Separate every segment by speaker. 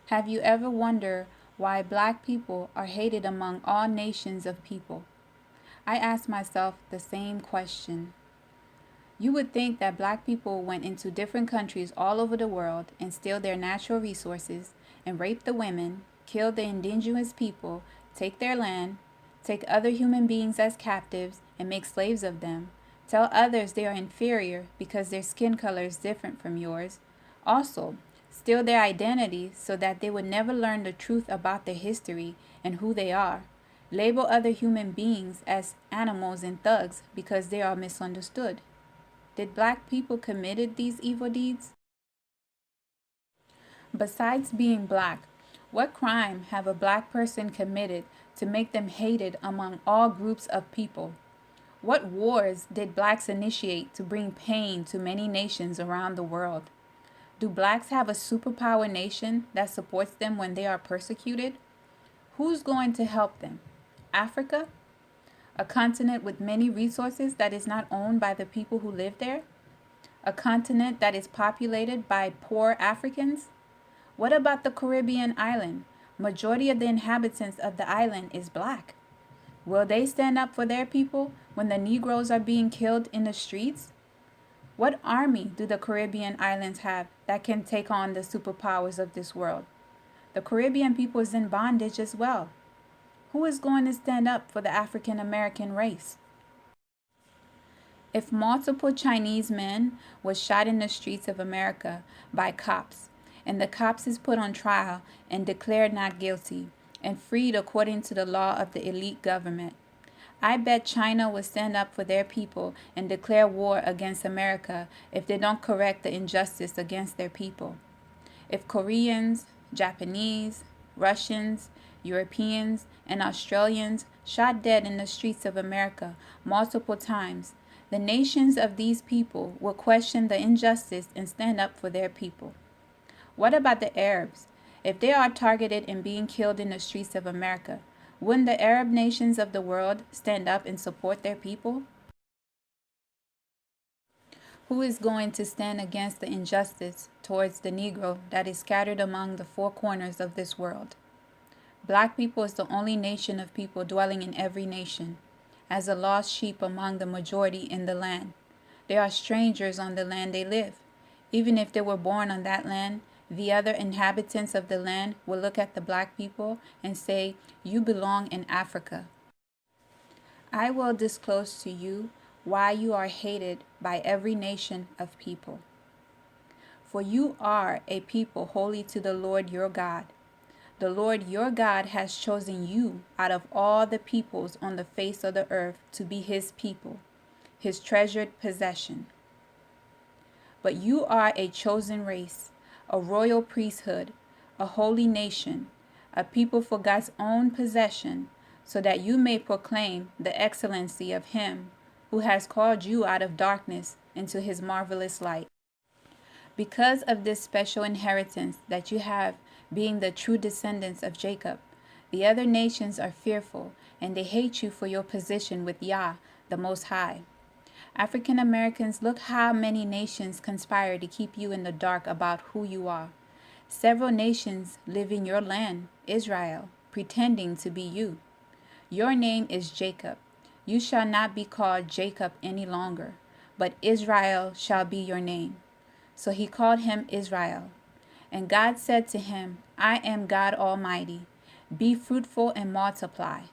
Speaker 1: Have you ever wondered why black people are hated among all nations of people? I ask myself the same question. You would think that black people went into different countries all over the world and steal their natural resources and rape the women, kill the indigenous people, take their land, take other human beings as captives and make slaves of them, tell others they are inferior because their skin color is different from yours, also steal their identity so that they would never learn the truth about their history and who they are, label other human beings as animals and thugs because they are misunderstood. Did black people committed these evil deeds? Besides being black, what crime have a black person committed to make them hated among all groups of people? What wars did blacks initiate to bring pain to many nations around the world? Do blacks have a superpower nation that supports them when they are persecuted? Who's going to help them? Africa? A continent with many resources that is not owned by the people who live there? A continent that is populated by poor Africans? What about the Caribbean island? Majority of the inhabitants of the island is black. Will they stand up for their people when the Negroes are being killed in the streets? What army do the Caribbean islands have that can take on the superpowers of this world? The Caribbean people is in bondage as well. Who is going to stand up for the African American race? If multiple Chinese men was shot in the streets of America by cops, and the cops is put on trial and declared not guilty and freed according to the law of the elite government, I bet China will stand up for their people and declare war against America if they don't correct the injustice against their people. If Koreans, Japanese, Russians, Europeans, and Australians shot dead in the streets of America multiple times, the nations of these people will question the injustice and stand up for their people. What about the Arabs? If they are targeted and being killed in the streets of America, wouldn't the Arab nations of the world stand up and support their people? Who is going to stand against the injustice towards the Negro that is scattered among the four corners of this world? Black people is the only nation of people dwelling in every nation, as a lost sheep among the majority in the land. They are strangers on the land they live. Even if they were born on that land, the other inhabitants of the land will look at the black people and say, "You belong in Africa." I will disclose to you why you are hated by every nation of people. For you are a people holy to the Lord your God. The Lord your God has chosen you out of all the peoples on the face of the earth to be his people, his treasured possession. But you are a chosen race, a royal priesthood, a holy nation, a people for God's own possession, so that you may proclaim the excellency of him who has called you out of darkness into his marvelous light. Because of this special inheritance that you have, being the true descendants of Jacob, the other nations are fearful, and they hate you for your position with Yah, the Most High. African Americans, look how many nations conspire to keep you in the dark about who you are. Several nations live in your land, Israel, pretending to be you. Your name is Jacob. You shall not be called Jacob any longer, but Israel shall be your name. So he called him Israel. And God said to him, I am God Almighty. Be fruitful and multiply.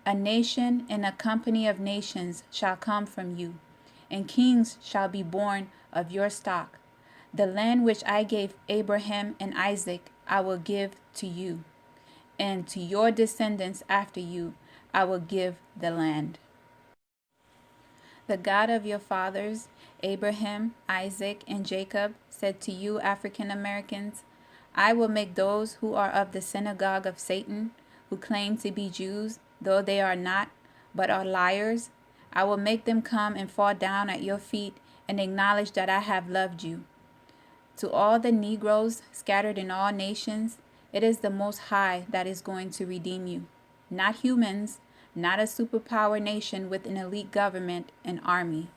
Speaker 1: A nation and a company of nations shall come from you, and kings shall be born of your stock. The land which I gave Abraham and Isaac I will give to you, and to your descendants after you I will give the land. The God of your fathers, Abraham, Isaac, and Jacob, said to you, African Americans, I will make those who are of the synagogue of Satan, who claim to be Jews, though they are not, but are liars, I will make them come and fall down at your feet and acknowledge that I have loved you. To all the Negroes scattered in all nations, it is the Most High that is going to redeem you, not humans, not a superpower nation with an elite government and army.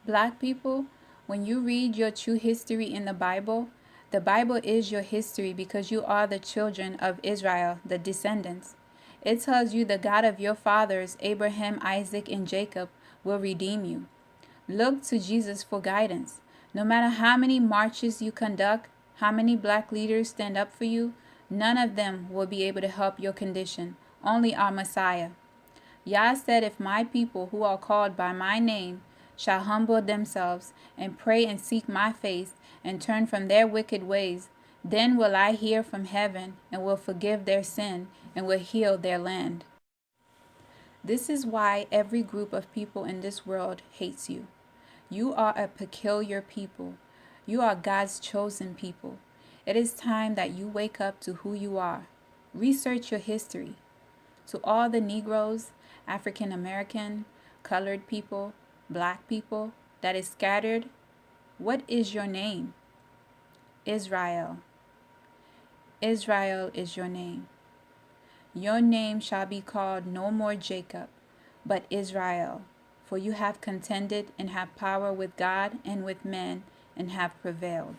Speaker 1: Black people, when you read your true history in the Bible, The Bible is your history because you are the children of Israel, the descendants. It tells you the God of your fathers, Abraham, Isaac, and Jacob, will redeem you. Look to Jesus for guidance. No matter how many marches you conduct, how many black leaders stand up for you, none of them will be able to help your condition. Only our Messiah. Yah said, if my people who are called by my name shall humble themselves and pray and seek my face and turn from their wicked ways, then will I hear from heaven and will forgive their sin and will heal their land. This is why every group of people in this world hates you. You are a peculiar people. You are God's chosen people. It is time that you wake up to who you are. Research your history. To all the Negroes, African American, colored people, black people that is scattered, what is your name? Israel. Israel is your name. Your name shall be called no more Jacob, but Israel, for you have contended and have power with God and with men and have prevailed.